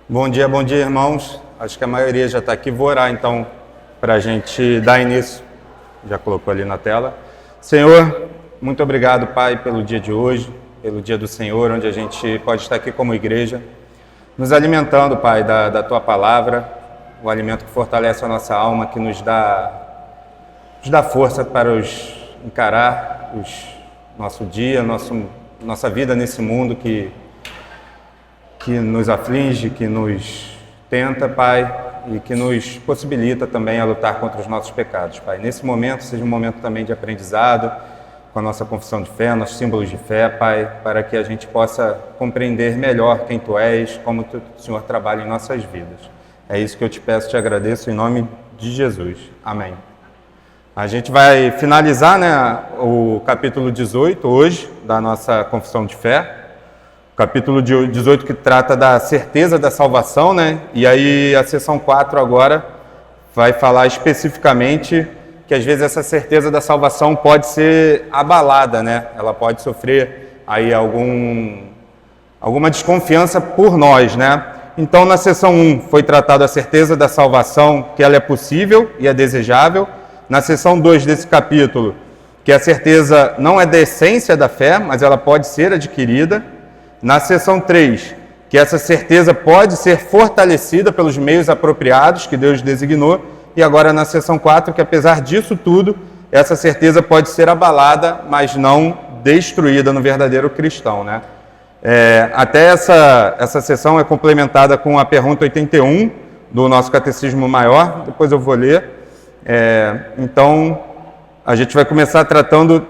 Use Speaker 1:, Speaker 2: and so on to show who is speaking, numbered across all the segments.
Speaker 1: Bom dia, irmãos. Acho que a maioria já está aqui. Vou orar, então, para a gente dar início. Já colocou ali na tela. Senhor, muito obrigado, Pai, pelo dia de hoje, pelo dia do Senhor, onde a gente pode estar aqui como igreja, nos alimentando, Pai, da Tua Palavra, o alimento que fortalece a nossa alma, que nos dá força para encarar nosso dia, nossa vida nesse mundo que nos aflige, que nos tenta, Pai, e que nos possibilita também a lutar contra os nossos pecados, Pai. Nesse momento, seja um momento também de aprendizado, com a nossa confissão de fé, nossos símbolos de fé, Pai, para que a gente possa compreender melhor quem Tu és, como o Senhor trabalha em nossas vidas. É isso que eu te peço, te agradeço, em nome de Jesus. Amém. A gente vai finalizar, o capítulo 18 hoje, da nossa confissão de fé. Capítulo 18 que trata da certeza da salvação, E aí a seção 4 agora vai falar especificamente que às vezes essa certeza da salvação pode ser abalada, Ela pode sofrer aí alguma desconfiança por nós, Então na seção 1 foi tratada a certeza da salvação, que ela é possível e é desejável. Na seção 2 desse capítulo, que a certeza não é da essência da fé, mas ela pode ser adquirida. Na seção 3, que essa certeza pode ser fortalecida pelos meios apropriados que Deus designou. E agora na seção 4, que apesar disso tudo, essa certeza pode ser abalada, mas não destruída no verdadeiro cristão, Até essa seção é complementada com a pergunta 81 do nosso Catecismo Maior, depois eu vou ler. Então, a gente vai começar tratando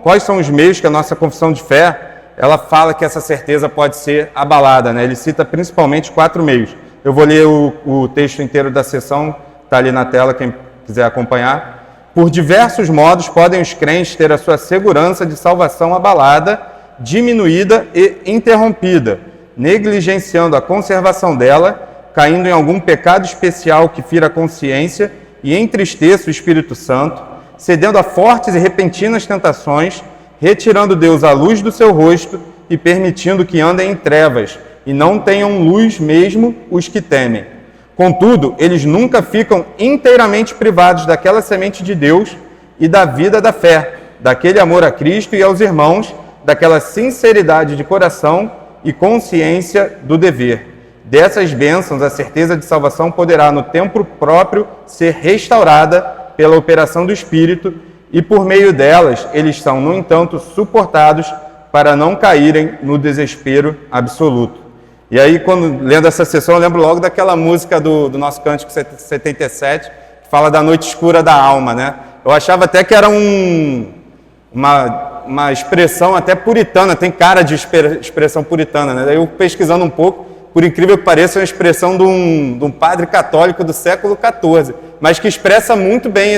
Speaker 1: quais são os meios que a nossa confissão de fé ela fala que essa certeza pode ser abalada, Ele cita principalmente 4 meios. Eu vou ler o texto inteiro da sessão, está ali na tela, quem quiser acompanhar. Por diversos modos podem os crentes ter a sua segurança de salvação abalada, diminuída e interrompida, negligenciando a conservação dela, caindo em algum pecado especial que fira a consciência e entristeça o Espírito Santo, cedendo a fortes e repentinas tentações, retirando Deus a luz do seu rosto e permitindo que andem em trevas, e não tenham luz mesmo os que temem. Contudo, eles nunca ficam inteiramente privados daquela semente de Deus e da vida da fé, daquele amor a Cristo e aos irmãos, daquela sinceridade de coração e consciência do dever. Dessas bênçãos, a certeza de salvação poderá, no tempo próprio, ser restaurada pela operação do Espírito, e por meio delas, eles são, no entanto, suportados para não caírem no desespero absoluto. E aí, quando lendo essa sessão, eu lembro logo daquela música do nosso Cântico 77, que fala da noite escura da alma, Eu achava até que era uma expressão até puritana, tem cara de expressão puritana, Daí eu pesquisando um pouco, por incrível que pareça, é uma expressão de um padre católico do século XIV, mas que expressa muito bem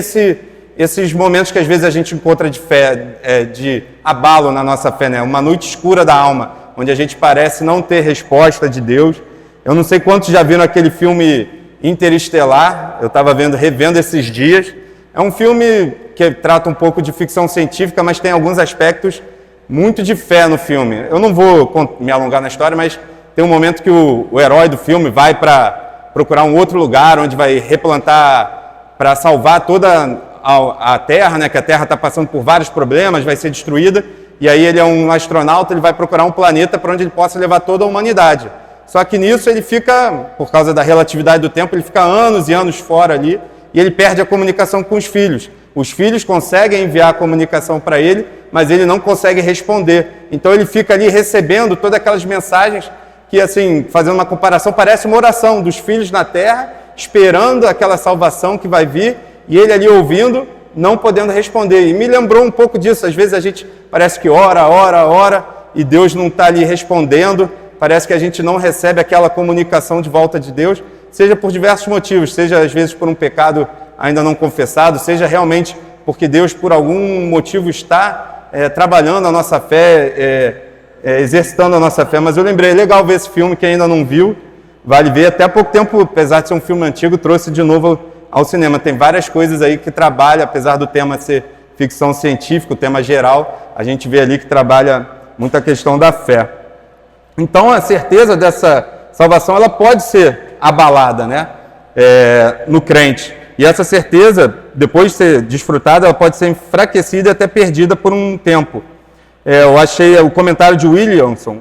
Speaker 1: esses momentos que às vezes a gente encontra de fé, de abalo na nossa fé, Uma noite escura da alma, onde a gente parece não ter resposta de Deus. Eu não sei quantos já viram aquele filme Interestelar, eu estava revendo esses dias. É um filme que trata um pouco de ficção científica, mas tem alguns aspectos muito de fé no filme. Eu não vou me alongar na história, mas tem um momento que o herói do filme vai para procurar um outro lugar, onde vai replantar para salvar toda a Terra, que a Terra está passando por vários problemas, vai ser destruída, e aí ele é um astronauta, ele vai procurar um planeta para onde ele possa levar toda a humanidade. Só que nisso ele fica, por causa da relatividade do tempo, ele fica anos e anos fora ali, e ele perde a comunicação com os filhos. Os filhos conseguem enviar a comunicação para ele, mas ele não consegue responder. Então ele fica ali recebendo todas aquelas mensagens que, assim, fazendo uma comparação, parece uma oração dos filhos na Terra, esperando aquela salvação que vai vir, e ele ali ouvindo, não podendo responder. E me lembrou um pouco disso. Às vezes a gente parece que ora, e Deus não está ali respondendo. Parece que a gente não recebe aquela comunicação de volta de Deus, seja por diversos motivos, seja às vezes por um pecado ainda não confessado, seja porque Deus por algum motivo está trabalhando a nossa fé, exercitando a nossa fé. Mas eu lembrei, é legal ver esse filme, quem ainda não viu, vale ver. Até há pouco tempo, apesar de ser um filme antigo, trouxe de novo ao cinema. Tem várias coisas aí que trabalha, apesar do tema ser ficção científica, o tema geral, a gente vê ali que trabalha muita questão da fé. Então, a certeza dessa salvação, ela pode ser abalada, né? No crente. E essa certeza, depois de ser desfrutada, ela pode ser enfraquecida e até perdida por um tempo. Eu achei o comentário de Williamson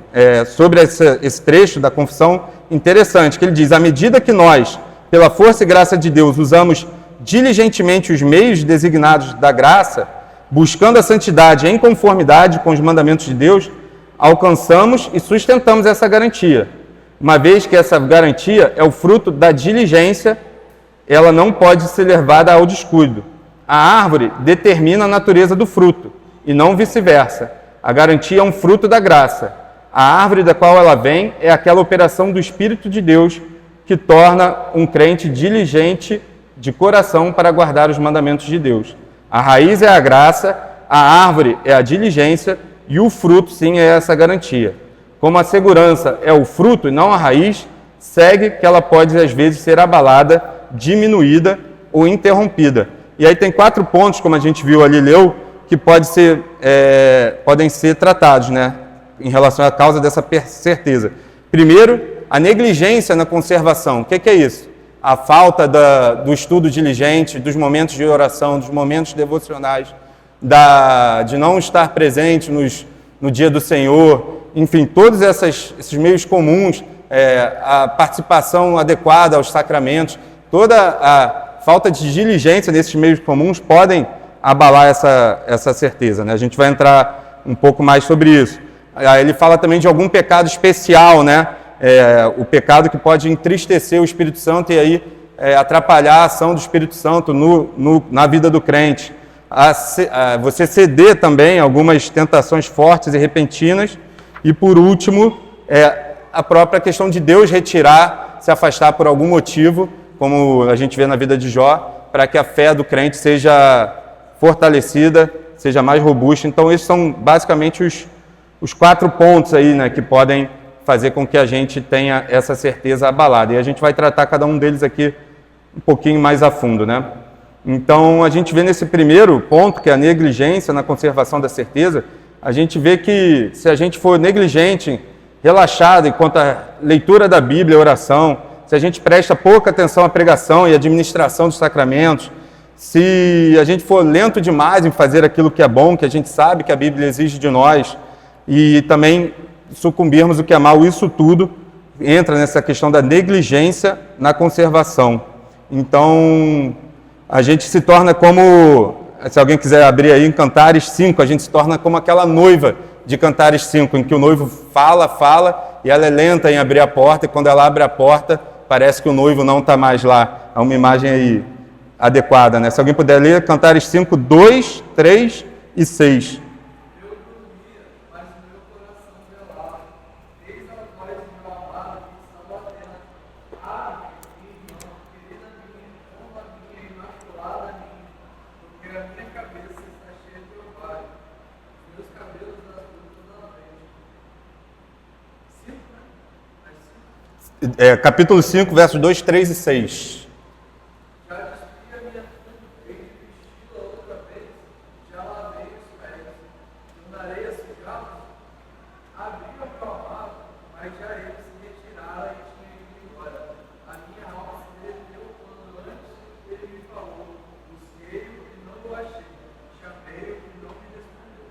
Speaker 1: sobre esse trecho da confissão interessante, que ele diz: à medida que nós, pela força e graça de Deus, usamos diligentemente os meios designados da graça, buscando a santidade em conformidade com os mandamentos de Deus, alcançamos e sustentamos essa garantia. Uma vez que essa garantia é o fruto da diligência, ela não pode ser levada ao descuido. A árvore determina a natureza do fruto, e não vice-versa. A garantia é um fruto da graça. A árvore da qual ela vem é aquela operação do Espírito de Deus que torna um crente diligente de coração para guardar os mandamentos de Deus. A raiz é a graça, a árvore é a diligência e o fruto, sim, é essa garantia. Como a segurança é o fruto e não a raiz, segue que ela pode, às vezes, ser abalada, diminuída ou interrompida. E aí tem 4 pontos, como a gente viu ali, leu, que podem ser tratados, né, em relação à causa dessa certeza. Primeiro, a negligência na conservação. O que é isso? A falta do estudo diligente, dos momentos de oração, dos momentos devocionais, de não estar presente no dia do Senhor, enfim, todos esses meios comuns, a participação adequada aos sacramentos, toda a falta de diligência nesses meios comuns podem abalar essa certeza, né? A gente vai entrar um pouco mais sobre isso. Aí ele fala também de algum pecado especial, né? O pecado que pode entristecer o Espírito Santo e aí atrapalhar a ação do Espírito Santo na vida do crente. Você ceder também algumas tentações fortes e repentinas. E por último, a própria questão de Deus se afastar por algum motivo, como a gente vê na vida de Jó, para que a fé do crente seja fortalecida, seja mais robusta. Então esses são basicamente os 4 pontos aí, né, que podem fazer com que a gente tenha essa certeza abalada. E a gente vai tratar cada um deles aqui um pouquinho mais a fundo, né? Então, a gente vê nesse primeiro ponto, que é a negligência na conservação da certeza, a gente vê que se a gente for negligente, relaxado enquanto a leitura da Bíblia, a oração, se a gente presta pouca atenção à pregação e à administração dos sacramentos, se a gente for lento demais em fazer aquilo que é bom, que a gente sabe que a Bíblia exige de nós, e também sucumbirmos o que é mal, isso tudo entra nessa questão da negligência na conservação. Então, a gente se torna como, se alguém quiser abrir aí em Cantares 5, a gente se torna como aquela noiva de Cantares 5, em que o noivo fala, e ela é lenta em abrir a porta, e quando ela abre a porta, parece que o noivo não está mais lá. É uma imagem aí adequada, né? Se alguém puder ler, Cantares 5, 2, 3 e 6. Capítulo 5, versos 2, 3 e 6.
Speaker 2: Já despi a minha tudo, hei de vesti-la outra vez, já lavei os pés, tornarei a sujá-los, abri o meu amado, mas já ele se retirara e tinha ido embora. A minha alma se derreteu quando antes ele me falou, busquei-o e não o achei, chamei-o e não me respondeu.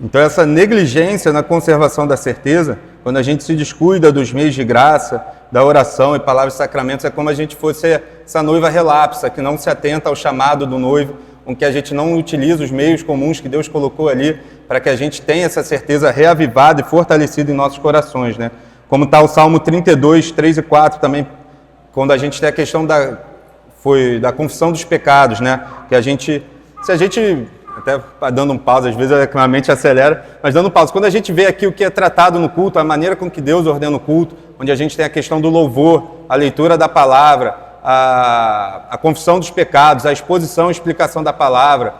Speaker 1: Então essa negligência na conservação da certeza, quando a gente se descuida dos meios de graça, da oração e palavras e sacramentos, é como a gente fosse essa noiva relapsa, que não se atenta ao chamado do noivo, com que a gente não utiliza os meios comuns que Deus colocou ali, para que a gente tenha essa certeza reavivada e fortalecida em nossos corações, né? Como está o Salmo 32, 3 e 4 também, quando a gente tem a questão da confissão dos pecados, né? Que a gente, se a gente... até dando um pausa, às vezes a mente acelera, mas dando um pausa. Quando a gente vê aqui o que é tratado no culto, a maneira com que Deus ordena o culto, onde a gente tem a questão do louvor, a leitura da palavra, a confissão dos pecados, a exposição e explicação da palavra,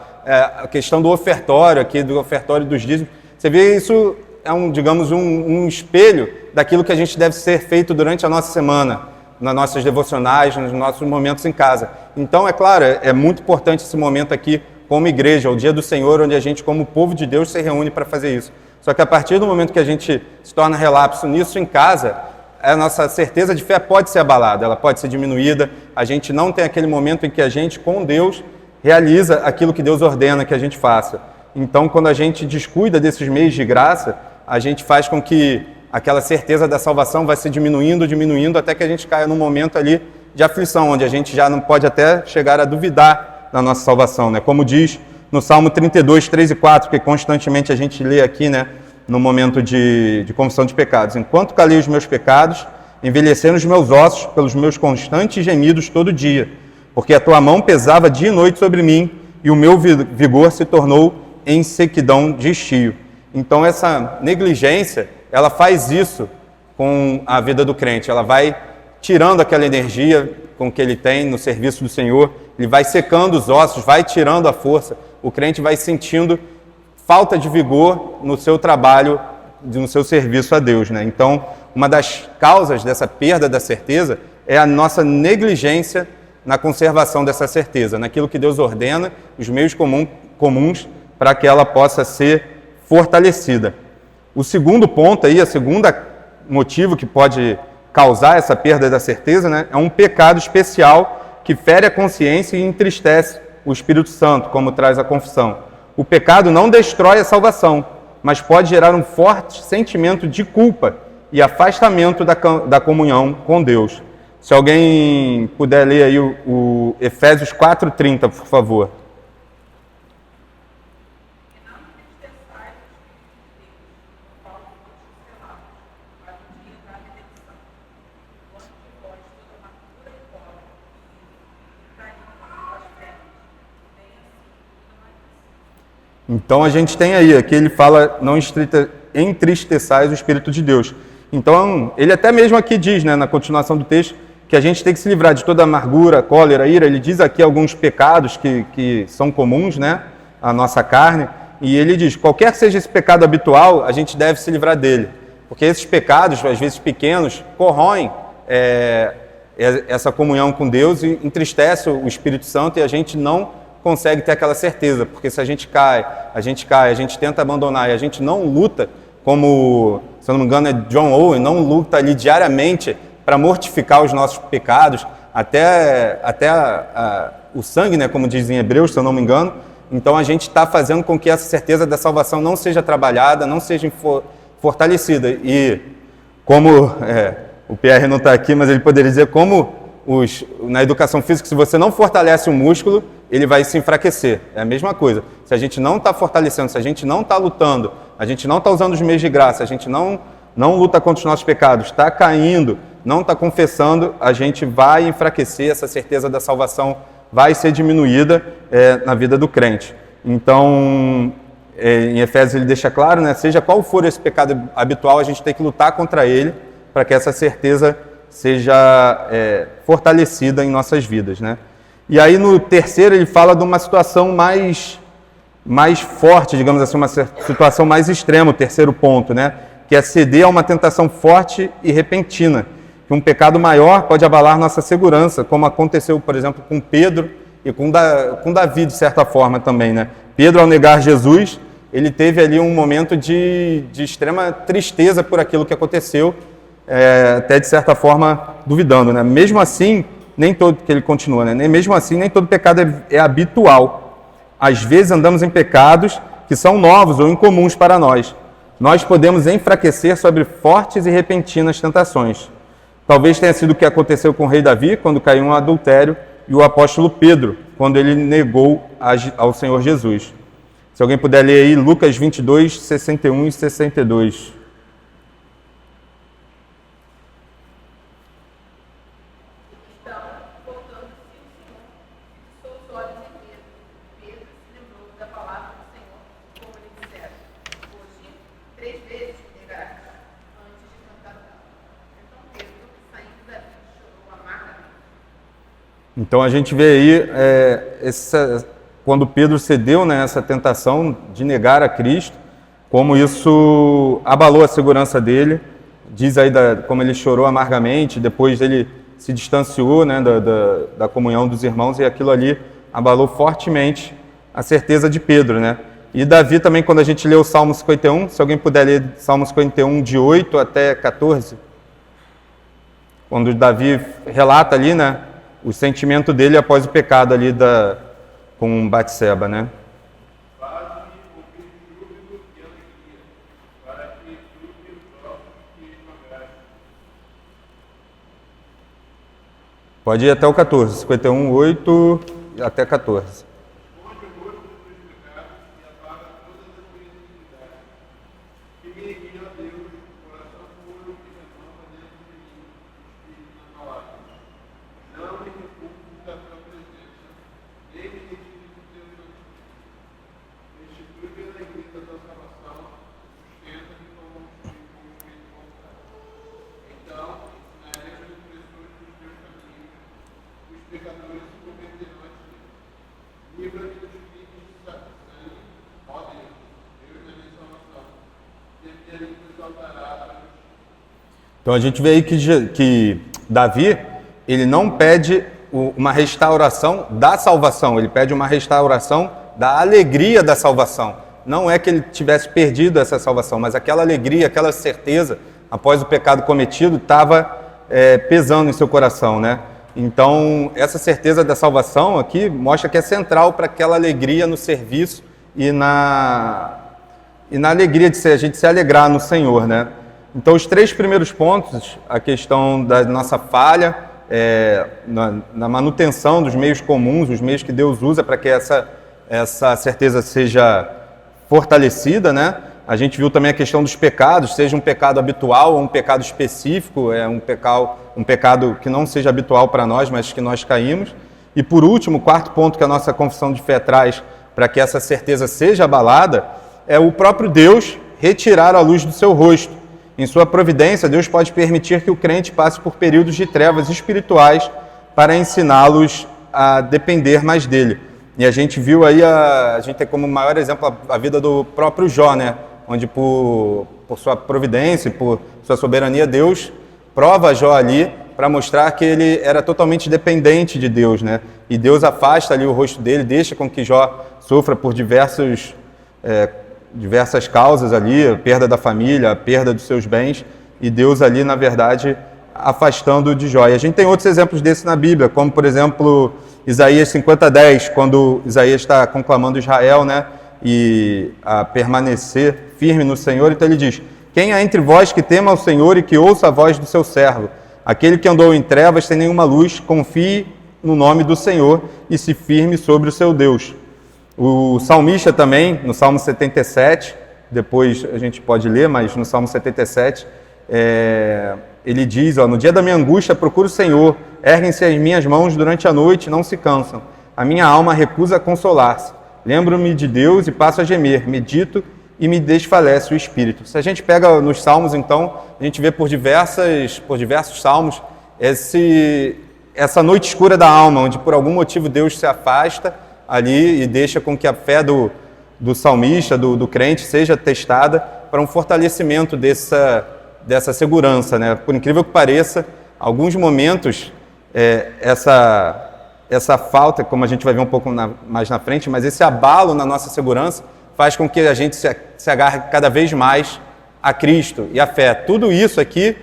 Speaker 1: a questão do ofertório, aqui do ofertório dos dízimos, você vê isso é um espelho daquilo que a gente deve ser feito durante a nossa semana, nas nossas devocionais, nos nossos momentos em casa. Então, é claro, é muito importante esse momento aqui, como igreja, o dia do Senhor, onde a gente, como povo de Deus, se reúne para fazer isso. Só que a partir do momento que a gente se torna relapso nisso em casa, a nossa certeza de fé pode ser abalada, ela pode ser diminuída, a gente não tem aquele momento em que a gente, com Deus, realiza aquilo que Deus ordena que a gente faça. Então, quando a gente descuida desses meios de graça, a gente faz com que aquela certeza da salvação vai se diminuindo, até que a gente caia num momento ali de aflição, onde a gente já não pode até chegar a duvidar da nossa salvação, né? Como diz no Salmo 32, 3 e 4, que constantemente a gente lê aqui, né? No momento de confissão de pecados. Enquanto calei os meus pecados, envelheceram os meus ossos pelos meus constantes gemidos todo dia, porque a tua mão pesava dia e noite sobre mim, e o meu vigor se tornou em sequidão de estio. Então essa negligência, ela faz isso com a vida do crente, ela vai tirando aquela energia com que ele tem no serviço do Senhor, ele vai secando os ossos, vai tirando a força, o crente vai sentindo falta de vigor no seu trabalho, no seu serviço a Deus, né? Então, uma das causas dessa perda da certeza é a nossa negligência na conservação dessa certeza, naquilo que Deus ordena, os meios comuns para que ela possa ser fortalecida. O segundo ponto aí, a segunda motivo que pode causar essa perda da certeza, né, é um pecado especial que fere a consciência e entristece o Espírito Santo, como traz a confissão. O pecado não destrói a salvação, mas pode gerar um forte sentimento de culpa e afastamento da comunhão com Deus. Se alguém puder ler aí o Efésios 4:30, por favor. Então a gente tem aí, aqui ele fala, não entristeçais o Espírito de Deus. Então ele até mesmo aqui diz, né, na continuação do texto, que a gente tem que se livrar de toda amargura, cólera, ira. Ele diz aqui alguns pecados que são comuns, né, à nossa carne, e ele diz, qualquer que seja esse pecado habitual, a gente deve se livrar dele. Porque esses pecados, às vezes pequenos, corroem essa comunhão com Deus e entristece o Espírito Santo e a gente não consegue ter aquela certeza, porque se a gente cai, a gente tenta abandonar e a gente não luta, como, se eu não me engano, é John Owen, não luta ali diariamente para mortificar os nossos pecados, até o sangue, né, como diz em Hebreus, se eu não me engano. Então a gente está fazendo com que essa certeza da salvação não seja trabalhada, não seja fortalecida. E como o Pierre não está aqui, mas ele poderia dizer como na educação física, se você não fortalece o músculo, ele vai se enfraquecer. É a mesma coisa. Se a gente não está fortalecendo, se a gente não está lutando, a gente não está usando os meios de graça, a gente não luta contra os nossos pecados, está caindo, não está confessando, a gente vai enfraquecer, essa certeza da salvação vai ser diminuída na vida do crente. Então, em Efésios ele deixa claro, né, seja qual for esse pecado habitual, a gente tem que lutar contra ele para que essa certeza seja fortalecida em nossas vidas, né? E aí no terceiro ele fala de uma situação mais forte, digamos assim, uma situação mais extrema, o terceiro ponto, né? Que é ceder a uma tentação forte e repentina, que um pecado maior pode abalar nossa segurança, como aconteceu, por exemplo, com Pedro e com Davi, de certa forma também, né? Pedro, ao negar Jesus, ele teve ali um momento de extrema tristeza por aquilo que aconteceu, até de certa forma duvidando, né? Mesmo assim, nem todo, que ele continua, né? Mesmo assim, nem todo pecado é habitual. Às vezes andamos em pecados que são novos ou incomuns para nós. Nós podemos enfraquecer sobre fortes e repentinas tentações. Talvez tenha sido o que aconteceu com o rei Davi, quando caiu um adultério, e o apóstolo Pedro, quando ele negou ao Senhor Jesus. Se alguém puder ler aí, Lucas 22, 61 e 62. Então a gente vê aí, quando Pedro cedeu, né, essa tentação de negar a Cristo, como isso abalou a segurança dele. Diz aí como ele chorou amargamente, depois ele se distanciou, né, da comunhão dos irmãos, e aquilo ali abalou fortemente a certeza de Pedro, né? E Davi também, quando a gente lê o Salmo 51, se alguém puder ler Salmo 51, de 8 até 14, quando Davi relata ali, né, o sentimento dele após o pecado ali com Batseba, né? Pode ir até o 14, 51, 8 até 14. Então a gente vê aí que Davi, ele não pede uma restauração da salvação, ele pede uma restauração da alegria da salvação. Não é que ele tivesse perdido essa salvação, mas aquela alegria, aquela certeza, após o pecado cometido, estava pesando em seu coração, né? Então, essa certeza da salvação aqui mostra que é central para aquela alegria no serviço e na alegria de a gente se alegrar no Senhor, né? Então, os 3 primeiros pontos, a questão da nossa falha, na manutenção dos meios comuns, os meios que Deus usa para que essa certeza seja fortalecida, né? A gente viu também a questão dos pecados, seja um pecado habitual ou um pecado específico, um pecado que não seja habitual para nós, mas que nós caímos. E por último, o 4º ponto que a nossa confissão de fé traz para que essa certeza seja abalada, é o próprio Deus retirar a luz do seu rosto. Em sua providência, Deus pode permitir que o crente passe por períodos de trevas espirituais para ensiná-los a depender mais dele. E a gente viu aí, a gente tem como maior exemplo a vida do próprio Jó, né? Onde por sua providência, por sua soberania, Deus prova Jó ali para mostrar que ele era totalmente dependente de Deus, né? E Deus afasta ali o rosto dele, deixa com que Jó sofra por diversas causas ali, a perda da família, a perda dos seus bens, e Deus ali, na verdade, afastando de Jó. E a gente tem outros exemplos desses na Bíblia, como, por exemplo, Isaías 50:10, quando Isaías está conclamando Israel, né, e a permanecer firme no Senhor. Então ele diz: quem há entre vós que tema ao Senhor e que ouça a voz do seu servo? Aquele que andou em trevas sem nenhuma luz, confie no nome do Senhor e se firme sobre o seu Deus. O salmista também, no Salmo 77, depois a gente pode ler, mas no Salmo 77, ele diz, no dia da minha angústia procuro o Senhor, erguem-se as minhas mãos durante a noite, não se cansam. A minha alma recusa consolar-se. Lembro-me de Deus e passo a gemer, medito e me desfalece o espírito. Se a gente pega nos Salmos, então, a gente vê por diversos Salmos essa noite escura da alma, onde por algum motivo Deus se afasta ali e deixa com que a fé do salmista, do crente, seja testada para um fortalecimento dessa segurança, né? Por incrível que pareça, alguns momentos, essa falta, como a gente vai ver um pouco mais na frente, mas esse abalo na nossa segurança faz com que a gente se agarre cada vez mais a Cristo e a fé. Tudo isso aqui,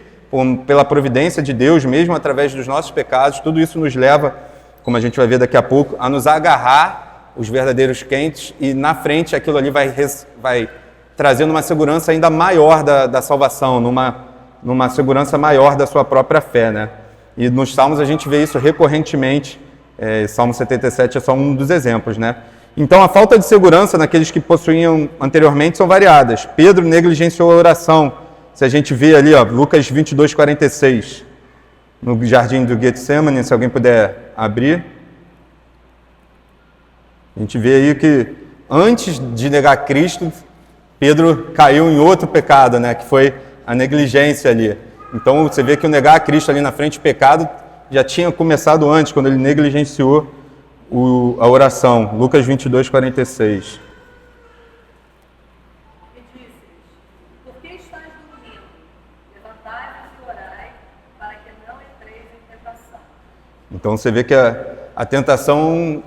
Speaker 1: pela providência de Deus, mesmo através dos nossos pecados, tudo isso nos leva, como a gente vai ver daqui a pouco, a nos agarrar os verdadeiros crentes, e na frente aquilo ali vai trazendo uma segurança ainda maior da salvação, numa segurança maior da sua própria fé, né? E nos Salmos a gente vê isso recorrentemente. Salmo 77 é só um dos exemplos, né? Então a falta de segurança naqueles que possuíam anteriormente são variadas. Pedro negligenciou a oração. Se a gente vê ali, Lucas 22:46, no jardim do Getsemane, se alguém puder abrir. A gente vê aí que antes de negar Cristo, Pedro caiu em outro pecado, né? Que foi a negligência ali. Então você vê que o negar a Cristo ali na frente, o pecado já tinha começado antes, quando ele negligenciou a oração. Lucas 22:46.
Speaker 3: E disse-lhes: por que estáis dormindo? Levantai-vos e orai, para que não entreis em tentação.
Speaker 1: Então você vê que a tentação,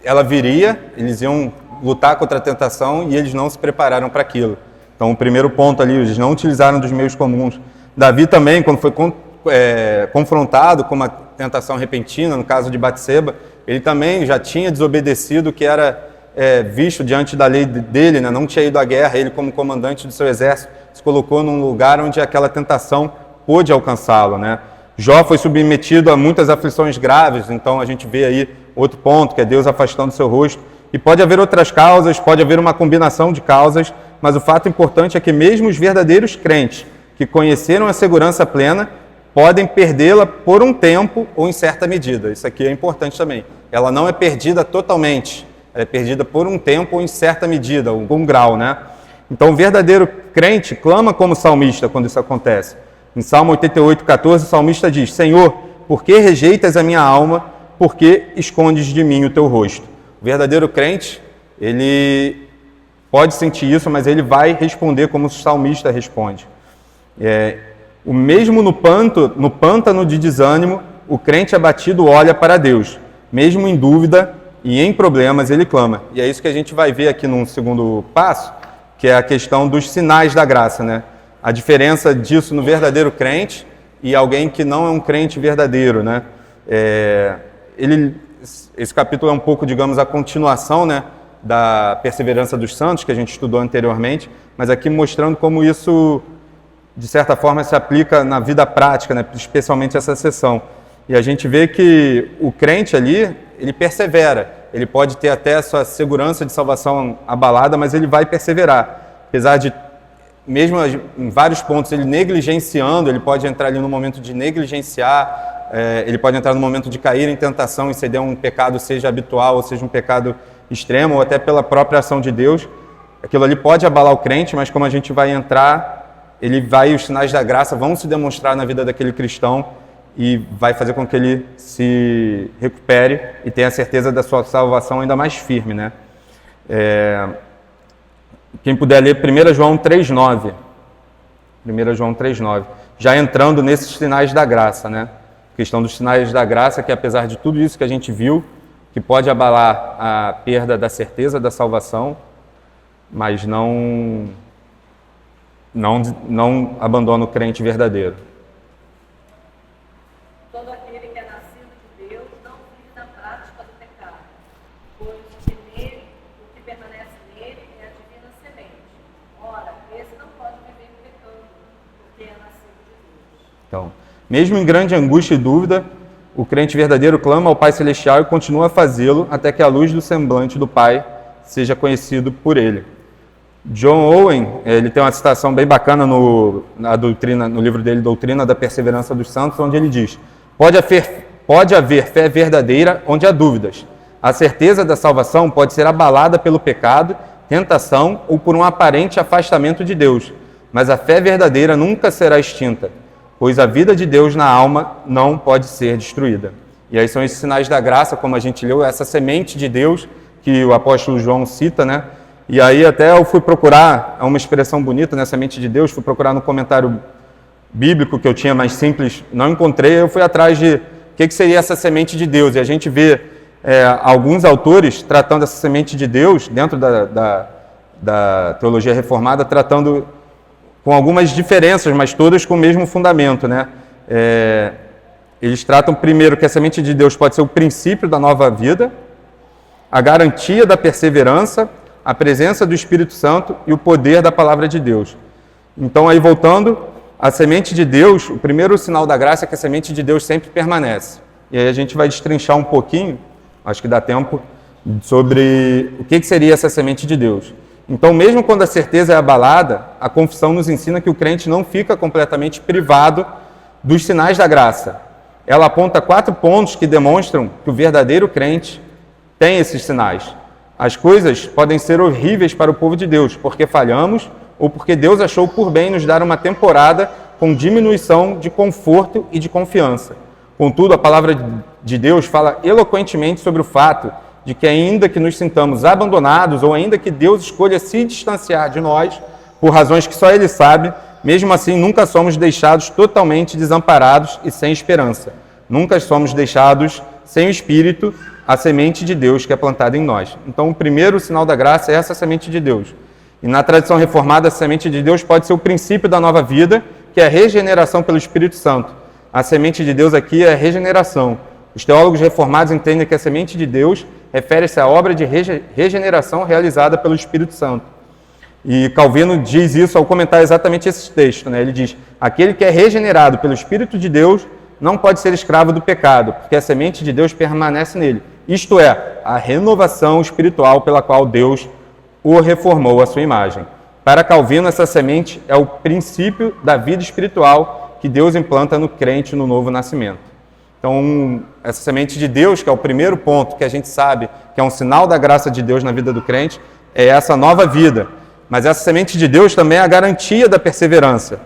Speaker 1: ela viria, eles iam lutar contra a tentação e eles não se prepararam para aquilo. Então, o primeiro ponto ali, eles não utilizaram dos meios comuns. Davi também, quando foi confrontado com uma tentação repentina, no caso de Batseba, ele também já tinha desobedecido o que era visto diante da lei dele, né? Não tinha ido à guerra, ele como comandante do seu exército se colocou num lugar onde aquela tentação pôde alcançá-lo, né? Jó foi submetido a muitas aflições graves, então a gente vê aí outro ponto, que é Deus afastando o seu rosto. E pode haver outras causas, pode haver uma combinação de causas, mas o fato importante é que mesmo os verdadeiros crentes que conheceram a segurança plena podem perdê-la por um tempo ou em certa medida. Isso aqui é importante também. Ela não é perdida totalmente, ela é perdida por um tempo ou em certa medida, algum grau, né? Então o verdadeiro crente clama como salmista quando isso acontece. Em Salmo 88:14, o salmista diz: Senhor, por que rejeitas a minha alma? Por que escondes de mim o teu rosto? O verdadeiro crente, ele pode sentir isso, mas ele vai responder como o salmista responde. O mesmo no pântano de desânimo, o crente abatido olha para Deus. Mesmo em dúvida e em problemas, ele clama. E é isso que a gente vai ver aqui num segundo passo, que é a questão dos sinais da graça, né? A diferença disso no verdadeiro crente e alguém que não é um crente verdadeiro, né? Esse capítulo é um pouco, digamos, a continuação, né, da perseverança dos santos, que a gente estudou anteriormente, mas aqui mostrando como isso, de certa forma, se aplica na vida prática, né, especialmente essa sessão. E a gente vê que o crente ali, ele persevera, ele pode ter até a sua segurança de salvação abalada, mas ele vai perseverar. Apesar de, mesmo em vários pontos, ele negligenciando, ele pode entrar ali no momento de negligenciar, ele pode entrar no momento de cair em tentação e ceder a um pecado, seja habitual ou seja um pecado extremo, ou até pela própria ação de Deus. Aquilo ali pode abalar o crente, mas como a gente vai entrar, os sinais da graça vão se demonstrar na vida daquele cristão e vai fazer com que ele se recupere e tenha a certeza da sua salvação ainda mais firme, né? Quem puder ler 1 João 3,9. 1 João 3,9. Já entrando nesses sinais da graça, né? A questão dos sinais da graça, que apesar de tudo isso que a gente viu, que pode abalar a perda da certeza da salvação, mas não abandona o crente verdadeiro.
Speaker 3: Todo aquele que é nascido de Deus não vive na prática do pecado, pois o que permanece nele é a divina semente. Ora, esse não pode viver pecando, porque é nascido de Deus.
Speaker 1: Então, mesmo em grande angústia e dúvida, o crente verdadeiro clama ao Pai Celestial e continua a fazê-lo até que a luz do semblante do Pai seja conhecido por ele. John Owen, ele tem uma citação bem bacana no livro dele, Doutrina da Perseverança dos Santos, onde ele diz: pode haver fé verdadeira onde há dúvidas. A certeza da salvação pode ser abalada pelo pecado, tentação ou por um aparente afastamento de Deus, mas a fé verdadeira nunca será extinta, pois a vida de Deus na alma não pode ser destruída. E aí são esses sinais da graça, como a gente leu, essa semente de Deus que o apóstolo João cita, né? E aí até eu fui procurar, é uma expressão bonita, né? Semente de Deus, fui procurar no comentário bíblico que eu tinha mais simples, não encontrei, eu fui atrás de o que seria essa semente de Deus. E a gente vê alguns autores tratando essa semente de Deus, dentro da teologia reformada, tratando com algumas diferenças, mas todas com o mesmo fundamento, né? Eles tratam primeiro que a semente de Deus pode ser o princípio da nova vida, a garantia da perseverança, a presença do Espírito Santo e o poder da palavra de Deus. Então, aí voltando, a semente de Deus, o primeiro sinal da graça é que a semente de Deus sempre permanece. E aí a gente vai destrinchar um pouquinho, acho que dá tempo, sobre o que seria essa semente de Deus. Então, mesmo quando a certeza é abalada, a confissão nos ensina que o crente não fica completamente privado dos sinais da graça. Ela aponta 4 pontos que demonstram que o verdadeiro crente tem esses sinais. As coisas podem ser horríveis para o povo de Deus, porque falhamos ou porque Deus achou por bem nos dar uma temporada com diminuição de conforto e de confiança. Contudo, a palavra de Deus fala eloquentemente sobre o fato de que ainda que nos sintamos abandonados ou ainda que Deus escolha se distanciar de nós, por razões que só Ele sabe, mesmo assim nunca somos deixados totalmente desamparados e sem esperança. Nunca somos deixados sem o Espírito a semente de Deus que é plantada em nós. Então, o primeiro sinal da graça é essa semente de Deus. E na tradição reformada, a semente de Deus pode ser o princípio da nova vida, que é a regeneração pelo Espírito Santo. A semente de Deus aqui é a regeneração. Os teólogos reformados entendem que a semente de Deus refere-se à obra de regeneração realizada pelo Espírito Santo. E Calvino diz isso ao comentar exatamente esse texto, né? Ele diz: aquele que é regenerado pelo Espírito de Deus não pode ser escravo do pecado, porque a semente de Deus permanece nele. Isto é, a renovação espiritual pela qual Deus o reformou à sua imagem. Para Calvino, essa semente é o princípio da vida espiritual que Deus implanta no crente no novo nascimento. Então, essa semente de Deus, que é o primeiro ponto que a gente sabe que é um sinal da graça de Deus na vida do crente, é essa nova vida. Mas essa semente de Deus também é a garantia da perseverança.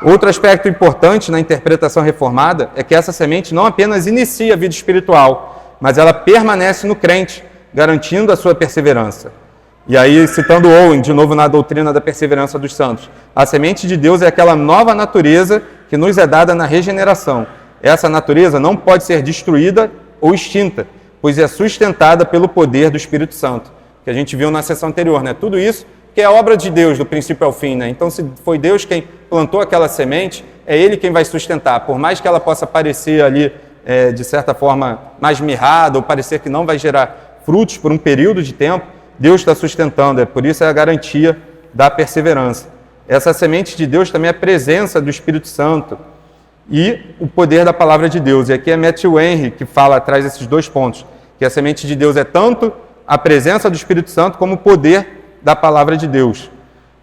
Speaker 1: Outro aspecto importante na interpretação reformada é que essa semente não apenas inicia a vida espiritual, mas ela permanece no crente, garantindo a sua perseverança. E aí, citando Owen, de novo na doutrina da perseverança dos santos, a semente de Deus é aquela nova natureza que nos é dada na regeneração. Essa natureza não pode ser destruída ou extinta, pois é sustentada pelo poder do Espírito Santo, que a gente viu na sessão anterior, né? Tudo isso que é a obra de Deus do princípio ao fim, né? Então, se foi Deus quem plantou aquela semente, é Ele quem vai sustentar. Por mais que ela possa parecer ali, de certa forma, mais mirrada, ou parecer que não vai gerar frutos por um período de tempo, Deus está sustentando, por isso é a garantia da perseverança. Essa semente de Deus também é a presença do Espírito Santo e o poder da palavra de Deus. E aqui é Matthew Henry que fala, traz esses dois pontos, que a semente de Deus é tanto a presença do Espírito Santo como o poder da palavra de Deus.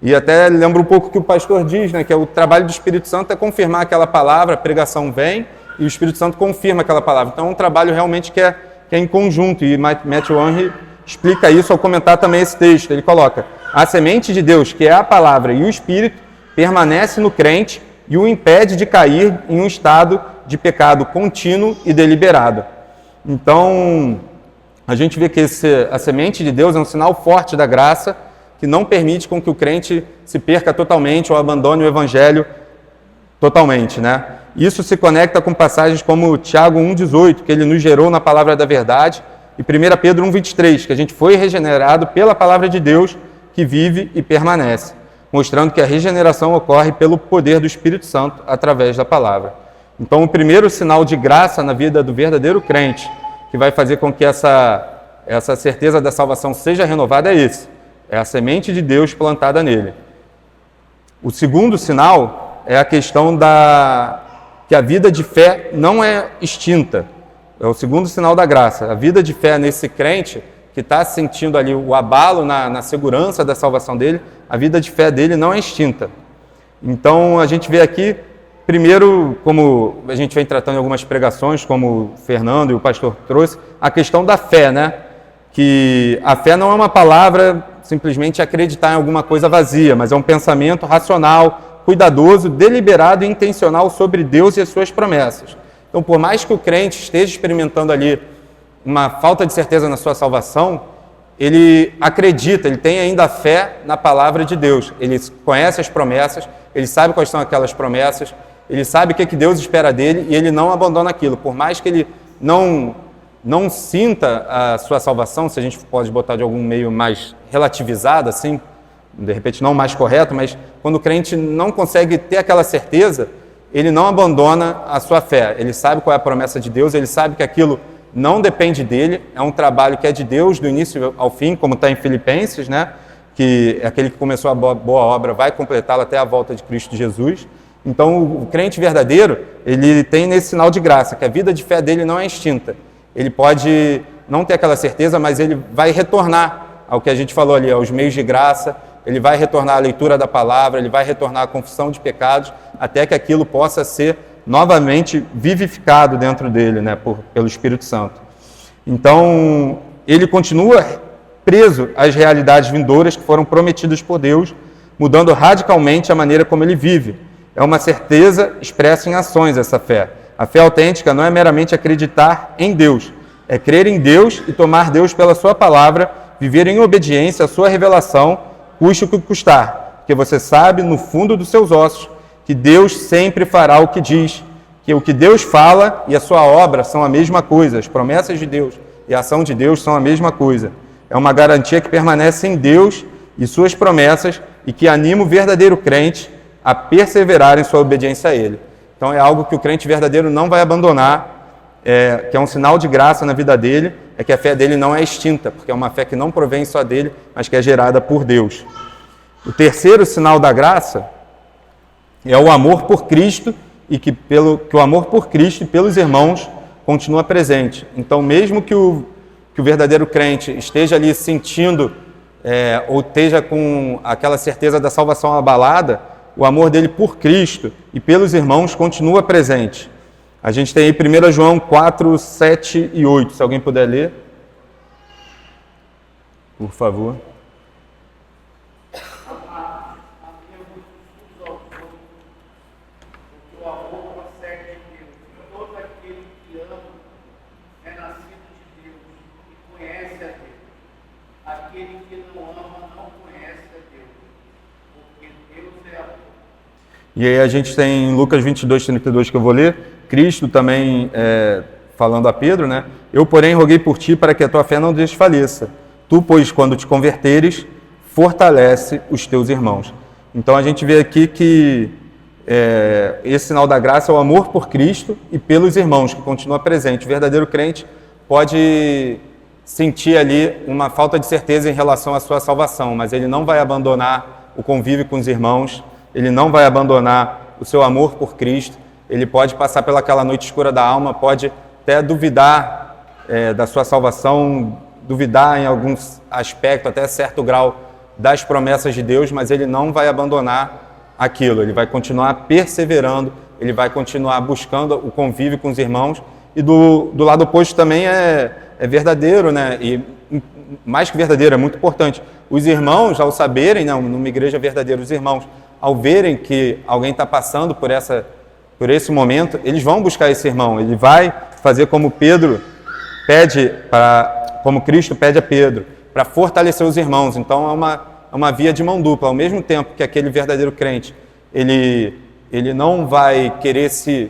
Speaker 1: E até lembro um pouco que o pastor diz, né, que o trabalho do Espírito Santo é confirmar aquela palavra, a pregação vem e o Espírito Santo confirma aquela palavra. Então é um trabalho realmente que é em conjunto, e Matthew Henry explica isso ao comentar também esse texto. Ele coloca: a semente de Deus, que é a palavra e o Espírito, permanece no crente e o impede de cair em um estado de pecado contínuo e deliberado. Então, a gente vê que a semente de Deus é um sinal forte da graça, que não permite com que o crente se perca totalmente ou abandone o Evangelho totalmente, né? Isso se conecta com passagens como Tiago 1,18, que ele nos gerou na palavra da verdade, e 1 Pedro 1,23, que a gente foi regenerado pela palavra de Deus, que vive e permanece, mostrando que a regeneração ocorre pelo poder do Espírito Santo através da palavra. Então, o primeiro sinal de graça na vida do verdadeiro crente, que vai fazer com que essa certeza da salvação seja renovada, é esse. É a semente de Deus plantada nele. O segundo sinal é a questão que a vida de fé não é extinta. É o segundo sinal da graça. A vida de fé nesse crente que está sentindo ali o abalo na segurança da salvação dele, a vida de fé dele não é extinta. Então, a gente vê aqui, primeiro, como a gente vem tratando em algumas pregações, como o Fernando e o pastor trouxe, a questão da fé, né? Que a fé não é uma palavra simplesmente acreditar em alguma coisa vazia, mas é um pensamento racional, cuidadoso, deliberado e intencional sobre Deus e as suas promessas. Então, por mais que o crente esteja experimentando ali uma falta de certeza na sua salvação, ele acredita, ele tem ainda fé na palavra de Deus. Ele conhece as promessas, ele sabe quais são aquelas promessas, ele sabe o que Deus espera dele e ele não abandona aquilo. Por mais que ele não sinta a sua salvação, se a gente pode botar de algum meio mais relativizado, assim, de repente não mais correto, mas quando o crente não consegue ter aquela certeza, ele não abandona a sua fé. Ele sabe qual é a promessa de Deus, ele sabe que aquilo não depende dele, é um trabalho que é de Deus do início ao fim, como está em Filipenses, né? Que é aquele que começou a boa obra vai completá-la até a volta de Cristo Jesus. Então, o crente verdadeiro, ele tem nesse sinal de graça, que a vida de fé dele não é extinta. Ele pode não ter aquela certeza, mas ele vai retornar ao que a gente falou ali, aos meios de graça, ele vai retornar à leitura da palavra, ele vai retornar à confissão de pecados, até que aquilo possa ser novamente vivificado dentro dele, né, pelo Espírito Santo. Então, ele continua preso às realidades vindouras que foram prometidas por Deus, mudando radicalmente a maneira como ele vive. É uma certeza expressa em ações essa fé. A fé autêntica não é meramente acreditar em Deus, é crer em Deus e tomar Deus pela sua palavra, viver em obediência à sua revelação, custe o que custar, porque você sabe no fundo dos seus ossos que Deus sempre fará o que diz, que o que Deus fala e a sua obra são a mesma coisa, as promessas de Deus e a ação de Deus são a mesma coisa. É uma garantia que permanece em Deus e suas promessas e que anima o verdadeiro crente a perseverar em sua obediência a Ele. Então é algo que o crente verdadeiro não vai abandonar, que é um sinal de graça na vida dele, é que a fé dele não é extinta, porque é uma fé que não provém só dele, mas que é gerada por Deus. O terceiro sinal da graça é o amor por Cristo e que o amor por Cristo e pelos irmãos continua presente. Então, mesmo que o verdadeiro crente esteja ali sentindo ou esteja com aquela certeza da salvação abalada, o amor dele por Cristo e pelos irmãos continua presente. A gente tem aí 1 João 4, 7 e 8, se alguém puder ler. Por favor. E aí a gente tem em Lucas 22, 32, que eu vou ler, Cristo também falando a Pedro, né? Eu, porém, roguei por ti para que a tua fé não desfaleça. Tu, pois, quando te converteres, fortalece os teus irmãos. Então a gente vê aqui que esse sinal da graça é o amor por Cristo e pelos irmãos, que continua presente. O verdadeiro crente pode sentir ali uma falta de certeza em relação à sua salvação, mas ele não vai abandonar o convívio com os irmãos, ele não vai abandonar o seu amor por Cristo, ele pode passar pelaquela noite escura da alma, pode até duvidar da sua salvação, duvidar em alguns aspectos, até certo grau, das promessas de Deus, mas ele não vai abandonar aquilo, ele vai continuar perseverando, ele vai continuar buscando o convívio com os irmãos, e do lado oposto também é verdadeiro, né? E mais que verdadeiro, é muito importante. Os irmãos, ao saberem, né, numa igreja verdadeira, os irmãos, ao verem que alguém está passando por esse momento, eles vão buscar esse irmão, ele vai fazer como Pedro pede, como Cristo pede a Pedro, para fortalecer os irmãos. Então é uma via de mão dupla. Ao mesmo tempo que aquele verdadeiro crente, ele não vai querer se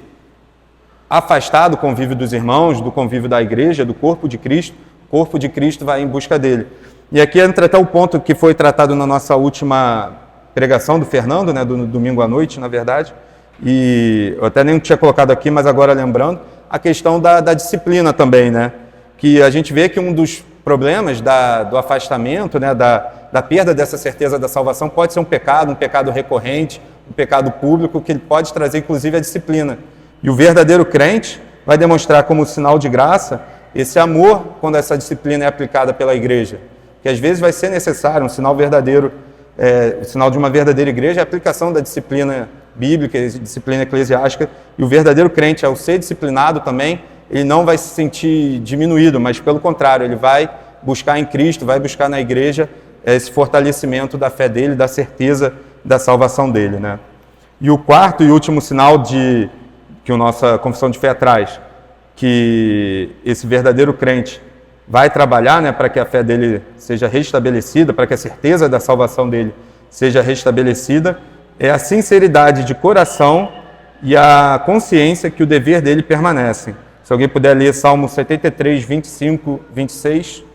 Speaker 1: afastar do convívio dos irmãos, do convívio da igreja, do corpo de Cristo, o corpo de Cristo vai em busca dele. E aqui entra até o ponto que foi tratado na nossa última pregação do Fernando, né, do domingo à noite, na verdade, e eu até nem tinha colocado aqui, mas agora lembrando, a questão da disciplina também, né, que a gente vê que um dos problemas do afastamento, né, da perda dessa certeza da salvação pode ser um pecado recorrente, um pecado público, que ele pode trazer inclusive a disciplina. E o verdadeiro crente vai demonstrar como sinal de graça esse amor quando essa disciplina é aplicada pela igreja, que às vezes vai ser necessário, um sinal verdadeiro, o sinal de uma verdadeira igreja é a aplicação da disciplina bíblica, disciplina eclesiástica, e o verdadeiro crente, ao ser disciplinado também, ele não vai se sentir diminuído, mas pelo contrário, ele vai buscar em Cristo, vai buscar na igreja esse fortalecimento da fé dele, da certeza da salvação dele, né? E o quarto e último sinal que a nossa confissão de fé traz, que esse verdadeiro crente vai trabalhar, né, para que a fé dele seja restabelecida, para que a certeza da salvação dele seja restabelecida, é a sinceridade de coração e a consciência que o dever dele permanece. Se alguém puder ler Salmo 73, 25, 26.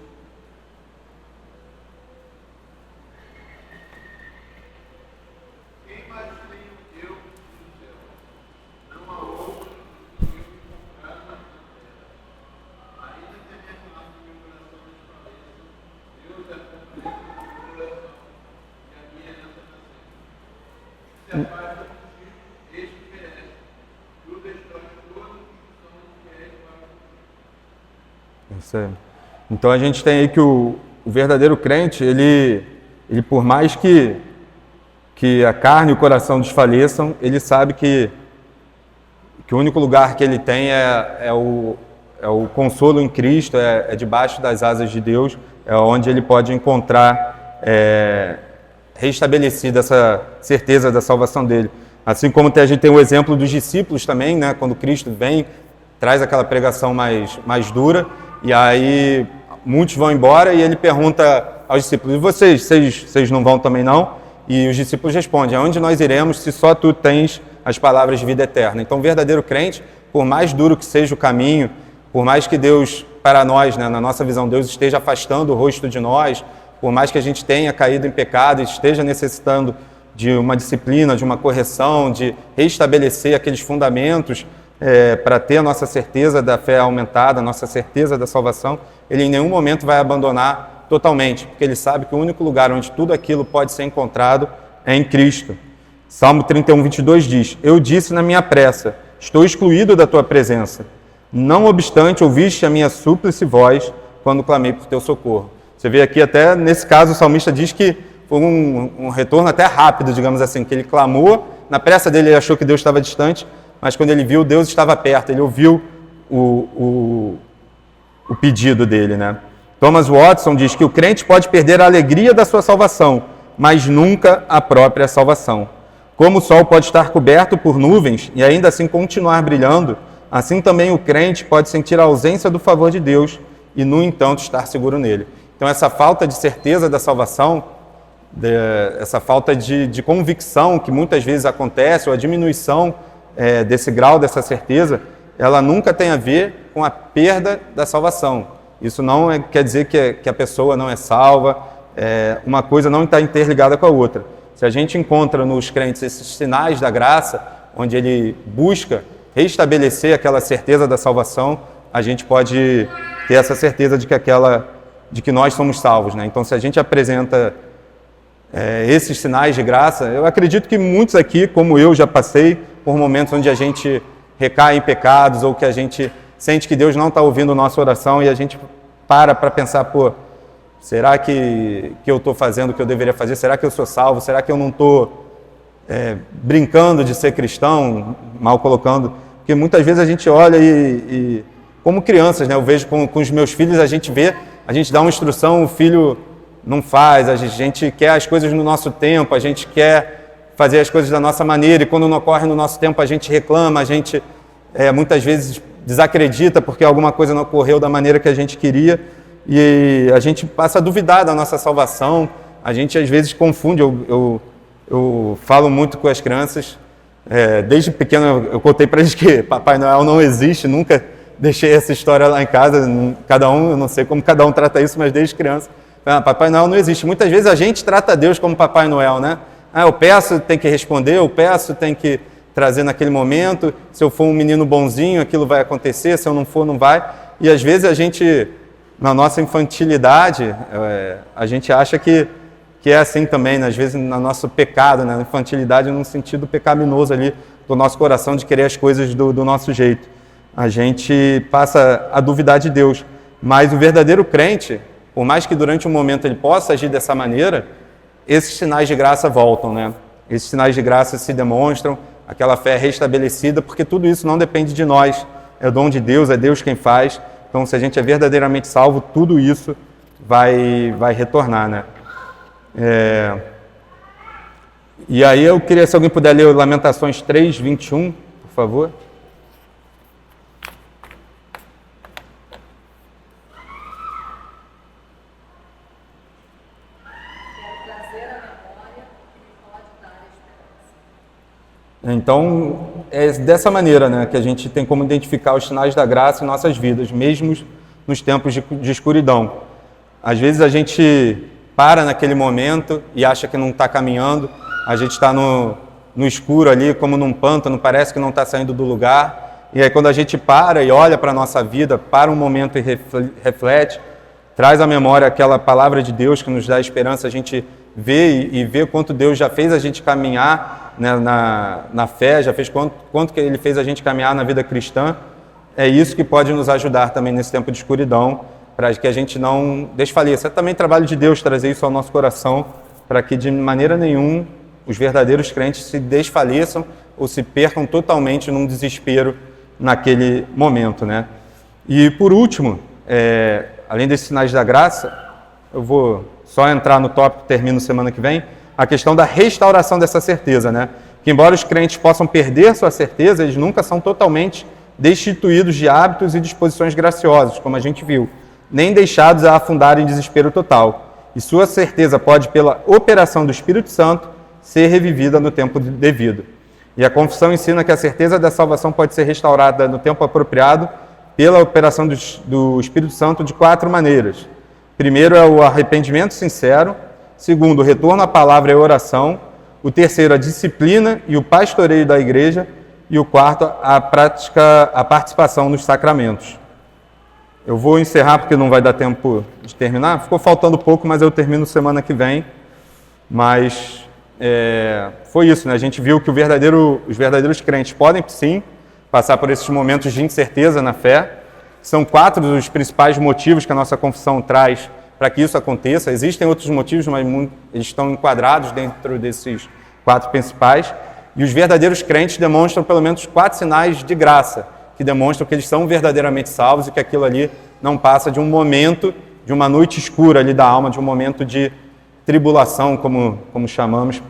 Speaker 1: Então a gente tem aí que o verdadeiro crente, ele por mais que a carne e o coração desfaleçam, ele sabe que o único lugar que ele tem é o consolo em Cristo, é debaixo das asas de Deus, é onde ele pode encontrar restabelecida essa certeza da salvação dele. Assim como a gente tem o exemplo dos discípulos também, né? Quando Cristo vem, traz aquela pregação mais dura, e aí muitos vão embora e ele pergunta aos discípulos, e vocês não vão também não? E os discípulos respondem, aonde nós iremos se só tu tens as palavras de vida eterna? Então o verdadeiro crente, por mais duro que seja o caminho, por mais que Deus para nós, né, na nossa visão, Deus esteja afastando o rosto de nós, por mais que a gente tenha caído em pecado e esteja necessitando de uma disciplina, de uma correção, de restabelecer aqueles fundamentos para ter a nossa certeza da fé aumentada, a nossa certeza da salvação, ele em nenhum momento vai abandonar totalmente, porque ele sabe que o único lugar onde tudo aquilo pode ser encontrado é em Cristo. Salmo 31, 22 diz: eu disse na minha pressa, estou excluído da tua presença. Não obstante, ouviste a minha súplice voz quando clamei por teu socorro. Você vê aqui até, nesse caso, o salmista diz que foi um retorno até rápido, digamos assim, que ele clamou, na pressa dele ele achou que Deus estava distante, mas quando ele viu, Deus estava perto, ele ouviu o pedido dele, né? Thomas Watson diz que o crente pode perder a alegria da sua salvação, mas nunca a própria salvação. Como o sol pode estar coberto por nuvens e ainda assim continuar brilhando, assim também o crente pode sentir a ausência do favor de Deus e, no entanto, estar seguro nele. Então, essa falta de certeza da salvação, essa falta de convicção que muitas vezes acontece, ou a diminuição desse grau, dessa certeza, ela nunca tem a ver com a perda da salvação. Isso não quer dizer que a pessoa não é salva, uma coisa não está interligada com a outra. Se a gente encontra nos crentes esses sinais da graça, onde ele busca restabelecer aquela certeza da salvação, a gente pode ter essa certeza de que nós somos salvos, né? Então, se a gente apresenta esses sinais de graça, eu acredito que muitos aqui, como eu, já passei por momentos onde a gente recai em pecados ou que a gente sente que Deus não está ouvindo a nossa oração e a gente para pensar, será que eu estou fazendo o que eu deveria fazer? Será que eu sou salvo? Será que eu não estou brincando de ser cristão, mal colocando? Porque muitas vezes a gente olha e como crianças, né? Eu vejo com os meus filhos, a gente dá uma instrução, o filho não faz, a gente quer as coisas no nosso tempo, a gente quer fazer as coisas da nossa maneira, e quando não ocorre no nosso tempo a gente reclama, a gente muitas vezes desacredita porque alguma coisa não ocorreu da maneira que a gente queria, e a gente passa a duvidar da nossa salvação, a gente às vezes confunde. Eu falo muito com as crianças, desde pequeno eu contei para eles que Papai Noel não existe, nunca deixei essa história lá em casa, eu não sei como cada um trata isso, mas desde criança, Papai Noel não existe. Muitas vezes a gente trata Deus como Papai Noel, né? Eu peço, tem que responder, eu peço, tem que trazer naquele momento, se eu for um menino bonzinho, aquilo vai acontecer, se eu não for, não vai. E às vezes a gente, na nossa infantilidade, a gente acha que é assim também, né? Às vezes no nosso pecado, né? Na infantilidade, num sentido pecaminoso ali do nosso coração, de querer as coisas do nosso jeito. A gente passa a duvidar de Deus. Mas o verdadeiro crente, por mais que durante um momento ele possa agir dessa maneira, esses sinais de graça voltam, né? Esses sinais de graça se demonstram, aquela fé é restabelecida, porque tudo isso não depende de nós, é dom de Deus, é Deus quem faz. Então, se a gente é verdadeiramente salvo, tudo isso vai retornar, né? E aí eu queria, se alguém puder ler Lamentações 3, 21, por favor. Então, é dessa maneira, né, que a gente tem como identificar os sinais da graça em nossas vidas, mesmo nos tempos de escuridão. Às vezes a gente para naquele momento e acha que não está caminhando, a gente está no escuro ali, como num pântano, parece que não está saindo do lugar, e aí quando a gente para e olha para a nossa vida, para um momento e reflete, traz à memória aquela palavra de Deus que nos dá esperança, a gente vê quanto Deus já fez a gente caminhar, né, na fé, já fez quanto que Ele fez a gente caminhar na vida cristã. É isso que pode nos ajudar também nesse tempo de escuridão, para que a gente não desfaleça. É também trabalho de Deus trazer isso ao nosso coração, para que de maneira nenhuma os verdadeiros crentes se desfaleçam ou se percam totalmente num desespero naquele momento, né? E por último, além desses sinais da graça, eu vou só entrar no tópico, termino semana que vem, a questão da restauração dessa certeza, né? Que embora os crentes possam perder sua certeza, eles nunca são totalmente destituídos de hábitos e disposições graciosas, como a gente viu, nem deixados a afundar em desespero total. E sua certeza pode, pela operação do Espírito Santo, ser revivida no tempo devido. E a confissão ensina que a certeza da salvação pode ser restaurada no tempo apropriado pela operação do Espírito Santo de 4 maneiras. Primeiro é o arrependimento sincero, segundo, o retorno à palavra e à oração, o terceiro, a disciplina e o pastoreio da igreja, e o quarto, a participação nos sacramentos. Eu vou encerrar porque não vai dar tempo de terminar. Ficou faltando pouco, mas eu termino semana que vem. Mas foi isso, né? A gente viu que os verdadeiros crentes podem, sim, passar por esses momentos de incerteza na fé. São 4 os principais motivos que a nossa confissão traz para que isso aconteça. Existem outros motivos, mas eles estão enquadrados dentro desses 4 principais. E os verdadeiros crentes demonstram pelo menos 4 sinais de graça, que demonstram que eles são verdadeiramente salvos e que aquilo ali não passa de um momento, de uma noite escura ali da alma, de um momento de tribulação, como chamamos,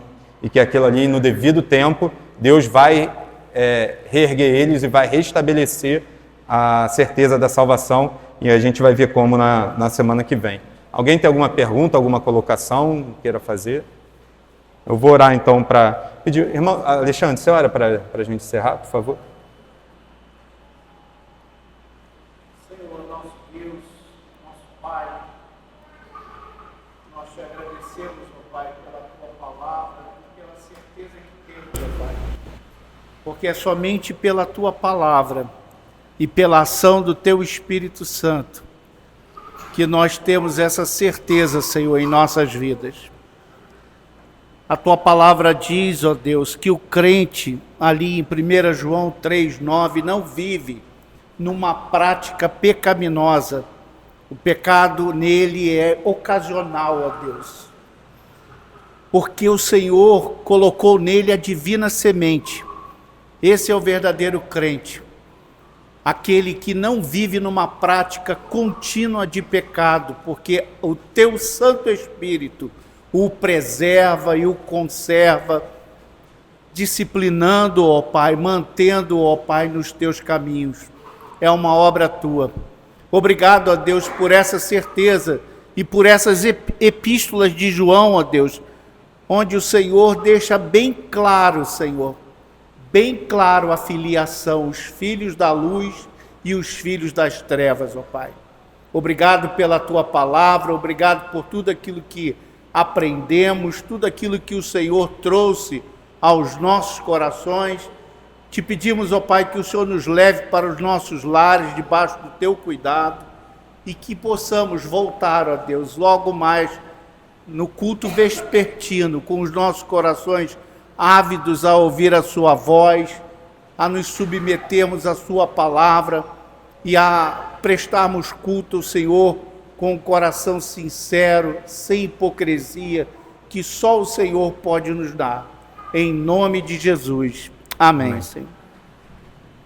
Speaker 1: e que aquilo ali, no devido tempo, Deus vai reerguer eles e vai restabelecer a certeza da salvação, e a gente vai ver como na semana que vem. Alguém tem alguma pergunta, alguma colocação queira fazer? Eu vou orar então para pedir. Irmão Alexandre, você ora para a gente encerrar, por favor?
Speaker 2: Senhor, nosso Deus, nosso Pai, nós te agradecemos, ó Pai, pela tua palavra e pela certeza que temos, ó Pai. Porque é somente pela tua palavra e pela ação do teu Espírito Santo que nós temos essa certeza, Senhor, em nossas vidas. A tua palavra diz, ó Deus, que o crente, ali em 1 João 3,9, não vive numa prática pecaminosa. O pecado nele é ocasional, ó Deus. Porque o Senhor colocou nele a divina semente. Esse é o verdadeiro crente. Aquele que não vive numa prática contínua de pecado, porque o teu Santo Espírito o preserva e o conserva, disciplinando, ó Pai, mantendo, ó Pai, nos teus caminhos. É uma obra tua. Obrigado, ó Deus, por essa certeza e por essas epístolas de João, ó Deus, onde o Senhor deixa bem claro, Senhor, bem claro a filiação, os filhos da luz e os filhos das trevas, ó Pai. Obrigado pela tua palavra, obrigado por tudo aquilo que aprendemos, tudo aquilo que o Senhor trouxe aos nossos corações. Te pedimos, ó Pai, que o Senhor nos leve para os nossos lares, debaixo do teu cuidado, e que possamos voltar, ó Deus, logo mais no culto vespertino, com os nossos corações ávidos a ouvir a sua voz, a nos submetermos à sua palavra e a prestarmos culto ao Senhor com um coração sincero, sem hipocrisia, que só o Senhor pode nos dar. Em nome de Jesus. Amém, Senhor.